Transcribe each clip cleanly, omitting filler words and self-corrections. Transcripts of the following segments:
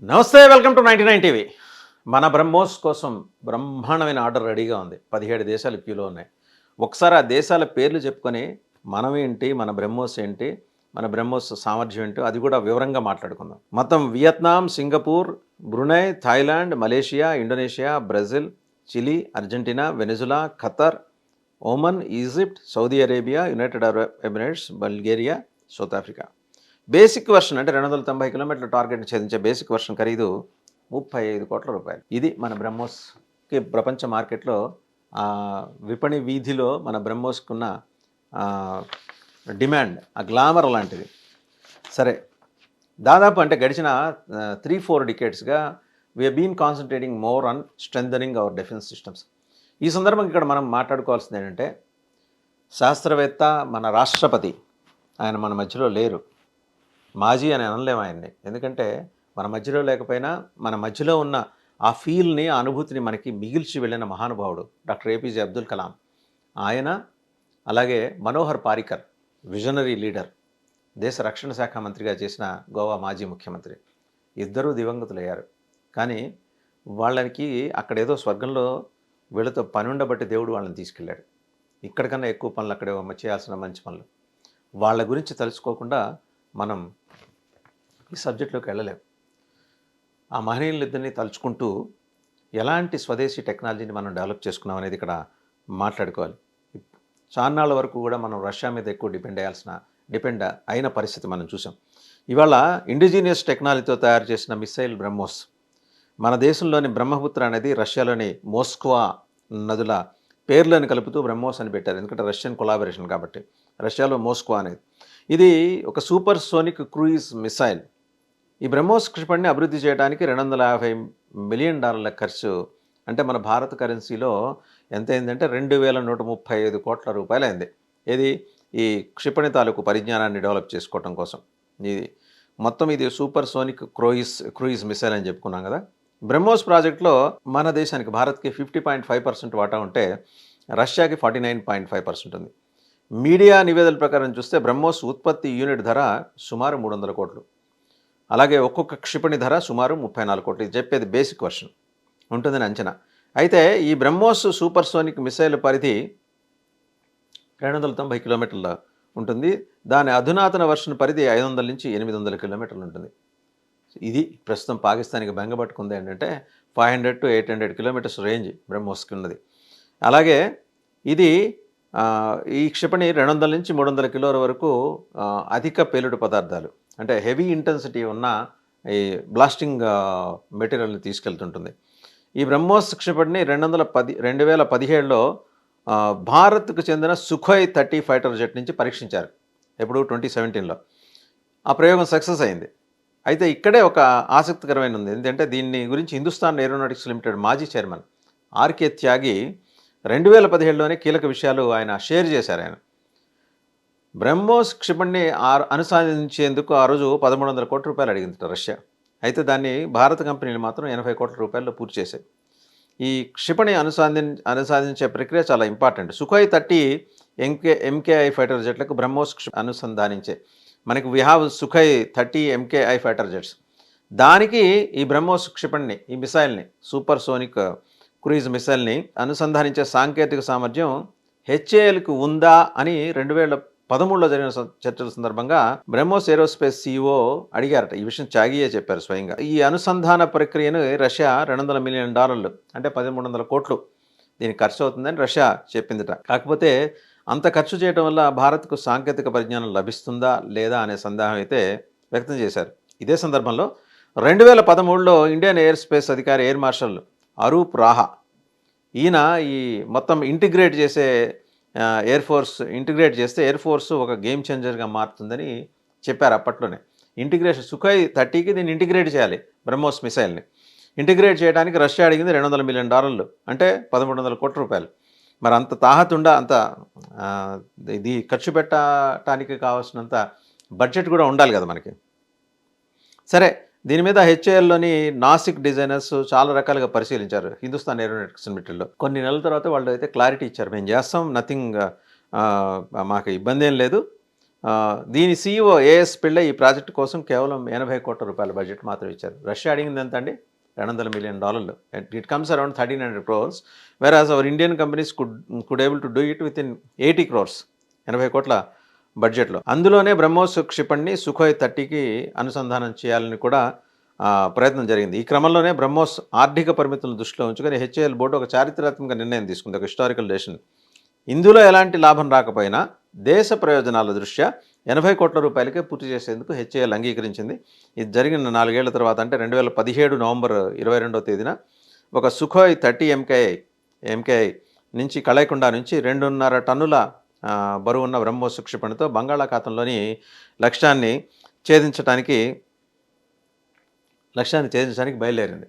నమస్తే, welcome to 99 TV. మన బ్రహ్మోస్ కోసం బ్రహ్మాండమైన ఆర్డర్ రెడీగా ఉంది. 17 దేశాలు క్యూలో ఉన్నాయి. ఒకసారి ఆ దేశాల పేర్లు చెప్పుకొని మనమేంటి, మన బ్రహ్మోస్ ఏంటి, మన బ్రహ్మోస్ సామర్థ్యం ఏంటో అది కూడా వివరంగా మాట్లాడుకుందాం. మొత్తం Vietnam, Singapore, Brunei, Thailand, Malaysia, Indonesia, Brazil, Chile, Argentina, Venezuela, Qatar, Oman, Egypt, Saudi Arabia, United Arab Emirates, Bulgaria, South Africa. Basic version అంటే 290 కిలోమీటర్ల టార్గెట్ని ఛేదించే బేసిక్ వర్షన్ ఖరీదు 35 కోట్ల రూపాయలు. ఇది మన బ్రహ్మోస్కి ప్రపంచ మార్కెట్లో విపణి వీధిలో మన బ్రహ్మోస్కున్న డిమాండ్, ఆ గ్లామర్ లాంటిది. సరే, దాదాపు అంటే గడిచిన 3-4 డికేట్స్గా we are been concentrating more on strengthening our defence systems. ఈ సందర్భంగా ఇక్కడ మనం మాట్లాడుకోవాల్సింది ఏంటంటే, శాస్త్రవేత్త మన రాష్ట్రపతి ఆయన మన మధ్యలో లేరు. మాజీ అని అనలేము ఆయన్ని, ఎందుకంటే మన మధ్యలో లేకపోయినా మన మధ్యలో ఉన్న ఆ ఫీల్ని, ఆ అనుభూతిని మనకి మిగిల్చి వెళ్ళిన మహానుభావుడు డాక్టర్ ఏపీజే అబ్దుల్ కలాం. ఆయన అలాగే మనోహర్ పారికర్, విజనరీ లీడర్, దేశ రక్షణ శాఖ మంత్రిగా చేసిన గోవా మాజీ ముఖ్యమంత్రి. ఇద్దరూ దివంగతులయ్యారు. కానీ వాళ్ళకి అక్కడేదో స్వర్గంలో వీళ్ళతో పని ఉండబట్టి దేవుడు వాళ్ళని తీసుకెళ్ళాడు. ఇక్కడికన్నా ఎక్కువ పనులు అక్కడే చేయాల్సిన మంచి పనులు. వాళ్ళ గురించి తెలుసుకోకుండా మనం ఈ సబ్జెక్ట్లోకి వెళ్ళలేము. ఆ మహనీయులిద్దరిని తలుచుకుంటూ ఎలాంటి స్వదేశీ టెక్నాలజీని మనం డెవలప్ చేసుకున్నాం అనేది ఇక్కడ మాట్లాడుకోవాలి. చాన్నాళ్ళ వరకు కూడా మనం రష్యా మీద ఎక్కువ డిపెండ్ అయిన పరిస్థితి మనం చూసాం. ఇవాళ ఇండిజీనియస్ టెక్నాలజీతో తయారు చేసిన మిసైల్ బ్రహ్మోస్, మన దేశంలోని బ్రహ్మపుత్ర అనేది రష్యాలోని మోస్క్వా నదుల పేర్లను కలుపుతూ బ్రహ్మోస్ అని పెట్టారు. ఎందుకంటే రష్యన్ కొలాబరేషన్ కాబట్టి. రష్యాలో మోస్క్వా అనేది ఇది ఒక సూపర్ సోనిక్ క్రూయిజ్ మిసైల్. ఈ బ్రహ్మోస్ క్షిపణిని అభివృద్ధి చేయడానికి $250 మిలియన్ ఖర్చు, అంటే మన భారత కరెన్సీలో ఎంత అయిందంటే 2135 కోట్ల రూపాయలు అయింది. ఇది ఈ క్షిపణి తాలూకు పరిజ్ఞానాన్ని డెవలప్ చేసుకోవటం కోసం. ఇది మొత్తం ఇది సూపర్ సోనిక్ క్రూయిజ్ మిసైల్ అని చెప్పుకున్నాం కదా. బ్రహ్మోస్ ప్రాజెక్ట్లో మన దేశానికి, భారత్కి 50.5% వాటా ఉంటే రష్యాకి 49.5% ఉంది. మీడియా నివేదికల ప్రకారం చూస్తే బ్రహ్మోస్ ఉత్పత్తి యూనిట్ ధర సుమారు 300 కోట్లు. అలాగే ఒక్కొక్క క్షిపణి ధర సుమారు 34 కోట్లు. ఇది చెప్పేది బేసిక్ వర్షన్ ఉంటుందని అంచనా. అయితే ఈ బ్రహ్మోస్ సూపర్ సోనిక్ మిసైల్ పరిధి 290 కిలోమీటర్ల ఉంటుంది. దాని అధునాతన వర్షన్ పరిధి 500 నుంచి 800 కిలోమీటర్లు ఉంటుంది. ఇది ప్రస్తుతం పాకిస్తాన్కి బెంగపట్టుకుంది ఏంటంటే 500 to 800 కిలోమీటర్స్ రేంజ్ బ్రహ్మోస్కి ఉన్నది. అలాగే ఇది ఈ క్షిపణి 200 నుంచి 300 కిలోల వరకు అధిక పేలుడు పదార్థాలు, అంటే హెవీ ఇంటెన్సిటీ ఉన్న ఈ బ్లాస్టింగ్ మెటీరియల్ని తీసుకెళ్తుంటుంది. ఈ బ్రహ్మోస్ క్షిపణిని 2017లో భారత్కు చెందిన సుఖోయ్ 30 ఫైటర్ జెట్ నుంచి పరీక్షించారు. ఎప్పుడు 2017లో ఆ ప్రయోగం సక్సెస్ అయింది. అయితే ఇక్కడే ఒక ఆసక్తికరమైన ఉంది. ఎందుకంటే దీన్ని గురించి హిందుస్థాన్ ఏరోనాటిక్స్ లిమిటెడ్ మాజీ చైర్మన్ ఆర్కే త్యాగి 2017లోనే కీలక విషయాలు ఆయన షేర్ చేశారు. ఆయన బ్రహ్మోస్ క్షిపణిని అనుసంధానించేందుకు ఆ రోజు 1300 కోట్ల రూపాయలు అడిగింది రష్యా. అయితే దాన్ని భారత కంపెనీలు మాత్రం 80 కోట్ల రూపాయల్లో పూర్తి చేశాయి. ఈ క్షిపణి అనుసంధానించే ప్రక్రియ చాలా ఇంపార్టెంట్. సుఖోయ్ 30 ఎంకేఐ ఫైటర్ జెట్లకు బ్రహ్మోస్ అనుసంధానించే మనకి we have Sukhoi 30 MKI fighter jets. దానికి ఈ బ్రహ్మోస్ క్షిపణిని, ఈ మిసైల్ని, సూపర్ సోనిక్ క్రూయిజ్ మిసైల్ని అనుసంధానించే సాంకేతిక సామర్థ్యం హెచ్ఏఎల్కి ఉందా అని 2013లో జరిగిన చర్చల సందర్భంగా బ్రహ్మోస్ ఏరోస్పేస్ CEO అడిగారట. ఈ విషయం త్యాగియే చెప్పారు స్వయంగా. ఈ అనుసంధాన ప్రక్రియను రష్యా $200 మిలియన్, అంటే 1300 కోట్లు దీనికి ఖర్చు అవుతుందని రష్యా చెప్పిందిట. కాకపోతే అంత ఖర్చు చేయడం వల్ల భారత్కు సాంకేతిక పరిజ్ఞానం లభిస్తుందా లేదా అనే సందేహం అయితే వ్యక్తం చేశారు. ఇదే సందర్భంలో 2013లో ఇండియన్ ఎయిర్ స్పేస్ అధికారి ఎయిర్ మార్షల్ అరూప్ రాహా, ఈయన ఈ మొత్తం ఇంటిగ్రేట్ చేస్తే ఎయిర్ ఫోర్స్ ఒక గేమ్ చేంజర్గా మారుతుందని చెప్పారు అప్పట్లోనే. ఇంటిగ్రేషన్ సుఖోయ్ 30కి దీన్ని ఇంటిగ్రేట్ చేయాలి. బ్రహ్మోస్ మిసైల్ని ఇంటిగ్రేట్ చేయడానికి రష్యా అడిగింది $200 మిలియన్, అంటే 1300 కోట్ల రూపాయలు. మరి అంత తాహతుండా, అంత ఇది ఖర్చు పెట్టడానికి కావాల్సినంత బడ్జెట్ కూడా ఉండాలి కదా మనకి. సరే, దీని మీద హెచ్ఏఎల్లోని నాసిక్ డిజైనర్స్ చాలా రకాలుగా పరిశీలించారు హిందుస్థాన్ ఏరోనాటిక్స్ లిమిటెడ్లో. కొన్ని నెలల తర్వాత వాళ్ళు అయితే క్లారిటీ ఇచ్చారు, మేము చేస్తాం, నథింగ్, మాకు ఇబ్బంది ఏం లేదు, దీని సీఈఓ ఏఎస్ పిళ్ళై ఈ ప్రాజెక్టు కోసం కేవలం 80 కోట్ల రూపాయల బడ్జెట్ మాత్రం ఇచ్చారు. రష్యా అడిగింది ఎంత అండి? $200 million. It comes around 1300 crores, వెరాజ్ our Indian companies could able to do it with in 80 crores, 80 కోట్ల బడ్జెట్లో. అందులోనే బ్రహ్మోస్ క్షిపణిని సుఖోయ్ 30కి అనుసంధానం చేయాలని కూడా ప్రయత్నం జరిగింది. ఈ క్రమంలోనే బ్రహ్మోస్ ఆర్థిక పరిమితులను దృష్టిలో ఉంచుకొని హెచ్ఏఎల్ బోర్డు ఒక చారిత్రాత్మక నిర్ణయం తీసుకుంది, ఒక హిస్టారికల్ డెసిషన్. ఇందులో ఎలాంటి లాభం రాకపోయినా దేశ ప్రయోజనాల దృష్ట్యా 80 కోట్ల రూపాయలకే పూర్తి చేసేందుకు హెచ్ఏఎల్ అంగీకరించింది. ఇది జరిగిన 4 ఏళ్ల తర్వాత, అంటే 2017 నవంబర్ 22వ తేదీన ఒక సుఖోయ్ 30 ఎంకేఐ నుంచి కళైకుండా నుంచి 2.5 టన్నుల బరువున్న బ్రహ్మోస్ క్షిపణితో బంగాళాఖాతంలోని లక్ష్యాన్ని ఛేదించడానికి బయలుదేరింది.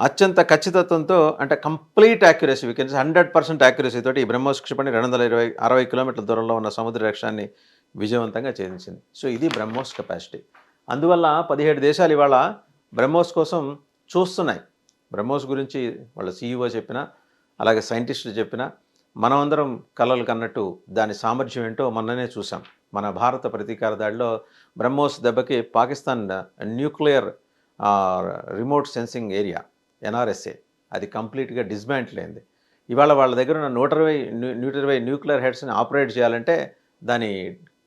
అత్యంత ఖచ్చితత్వంతో, అంటే కంప్లీట్ యాక్యురసీ, వీకెన్స్ 100% యాక్యురసీ తోటి ఈ బ్రహ్మోస్ క్షిపణి 260 కిలోమీటర్ల దూరంలో ఉన్న సముద్ర లక్ష్యాన్ని విజయవంతంగా ఛేదించింది. సో ఇది బ్రహ్మోస్ కెపాసిటీ. అందువల్ల 17 దేశాలు ఇవాళ బ్రహ్మోస్ కోసం చూస్తున్నాయి. బ్రహ్మోస్ గురించి వాళ్ళ సీఈఓ చెప్పినా, అలాగే సైంటిస్టులు చెప్పినా, మనమందరం కలలు కన్నట్టు దాని సామర్థ్యం ఏంటో మొన్ననే చూసాం. మన భారత ప్రతీకార దాడిలో బ్రహ్మోస్ దెబ్బకి Pakistan nuclear remote sensing area NRSA అది కంప్లీట్గా డిస్మాంటిల్ అయింది. ఇవాళ వాళ్ళ దగ్గర ఉన్న 120 న్యూక్లియర్ హెడ్స్ని ఆపరేట్ చేయాలంటే దాని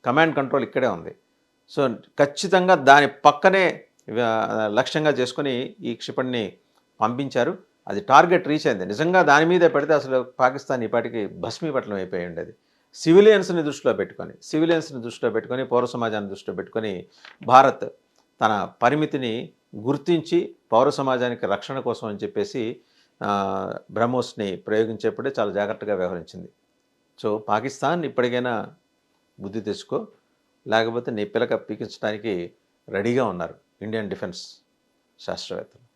కమాండ్ కంట్రోల్ ఇక్కడే ఉంది. సో ఖచ్చితంగా దాని పక్కనే లక్ష్యంగా చేసుకొని ఈ క్షిపణిని పంపించారు. అది టార్గెట్ రీచ్ అయింది. నిజంగా దాని మీదే పెడితే అసలు పాకిస్తాన్ ఇప్పటికి భస్మీపట్నం అయిపోయి ఉండేది. సివిలియన్స్ని దృష్టిలో పెట్టుకొని పౌర సమాజాన్ని దృష్టిలో పెట్టుకొని భారత్ తన పరిమితిని గుర్తించి పౌర సమాజానికి రక్షణ కోసం అని చెప్పేసి బ్రహ్మోస్ని ప్రయోగించేప్పుడే చాలా జాగ్రత్తగా వ్యవహరించింది. సో పాకిస్తాన్ ఇప్పటికైనా బుద్ధి తెచ్చుకో, లేకపోతే నీ పిలక పీకించడానికి రెడీగా ఉన్నారు ఇండియన్ డిఫెన్స్ శాస్త్రవేత్తలు.